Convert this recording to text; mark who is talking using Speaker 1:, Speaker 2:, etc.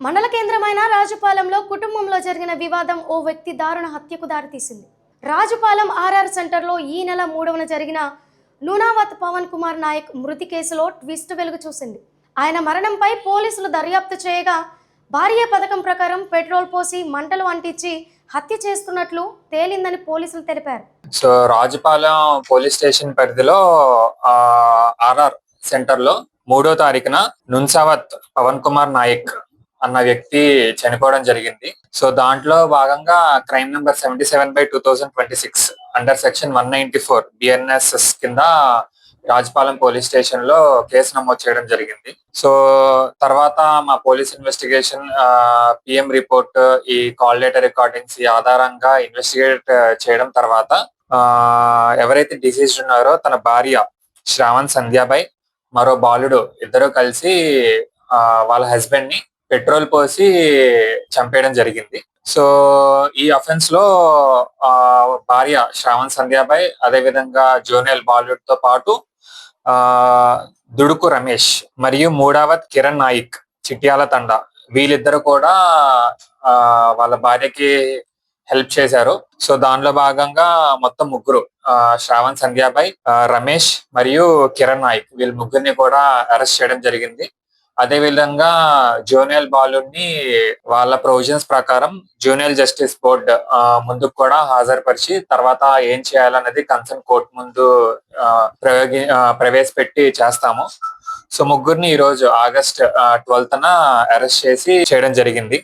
Speaker 1: మండల కేంద్రమైన రాజుపాలెంలో కుటుంబంలో జరిగిన వివాదం ఓ వ్యక్తి దారుణ హత్యకు దారితీసింది. రాజుపాలెం ఆర్ఆర్ సెంటర్లో ఈ నెల 3వ జరిగిన నూనావత్ పవన్ కుమార్ నాయక్ మృతి కేసులో ట్విస్ట్ వెలుగు చూసింది. ఆయన మరణంపై పోలీసులు దర్యాప్తు చేయగా భార్య పథకం ప్రకారం పెట్రోల్ పోసి మంటలు అంటించి హత్య చేస్తున్నట్లు తేలిందని పోలీసులు తెలిపారు.
Speaker 2: సో రాజుపాలెం పోలీస్ స్టేషన్ పరిధిలో ఆర్ఆర్ సెంటర్ లో 3వ తారీఖున నున్సావత్ పవన్ కుమార్ నాయక్ అన్న వ్యక్తి చనిపోవడం జరిగింది. సో దాంట్లో భాగంగా crime number 77/2026 under section 194 BNSS కింద రాజపాలెం పోలీస్ స్టేషన్ లో కేసు నమోదు చేయడం జరిగింది. సో తర్వాత మా పోలీస్ ఇన్వెస్టిగేషన్, పిఎం రిపోర్ట్, ఈ కాల్ డేటా రికార్డింగ్స్ ఈ ఆధారంగా ఇన్వెస్టిగేట్ చేయడం తర్వాత ఎవరైతే డిసీజ్డ్ ఉన్నారో తన భార్య శ్రావణ్ సంధ్యాబాయ్, మరో బాలుడు ఇద్దరు కలిసి వాళ్ళ హస్బెండ్ ని పెట్రోల్ పోసి చంపేయడం జరిగింది. సో ఈ అఫెన్స్ లో భార్య శ్రావణ్ సంధ్యాబాయ్, అదే విధంగా జోనియల్ బాలుడ్ తో పాటు దుడుకు రమేష్ మరియు మూడావత్ కిరణ్ నాయిక్ చిట్యాల తండా వీళ్ళిద్దరు కూడా వాళ్ళ భార్యకి హెల్ప్ చేశారు. సో దానిలో భాగంగా మొత్తం ముగ్గురు, శ్రావణ్ సంధ్యాబాయ్, రమేష్ మరియు కిరణ్ నాయిక్, వీళ్ళ ముగ్గురిని కూడా అరెస్ట్ చేయడం జరిగింది. అదే విధంగా జూనియల్ బాలుని వాళ్ళ ప్రొవిజన్స్ ప్రకారం జూనియల్ జస్టిస్ బోర్డ్ ముందుకు కూడా హాజరుపరిచి తర్వాత ఏం చేయాలన్నది కన్సర్న్ కోర్టు ముందు ప్రవేశపెట్టి చేస్తాము. సో ముగ్గురిని ఈ రోజు ఆగస్ట్ 12న అరెస్ట్ చేయడం జరిగింది.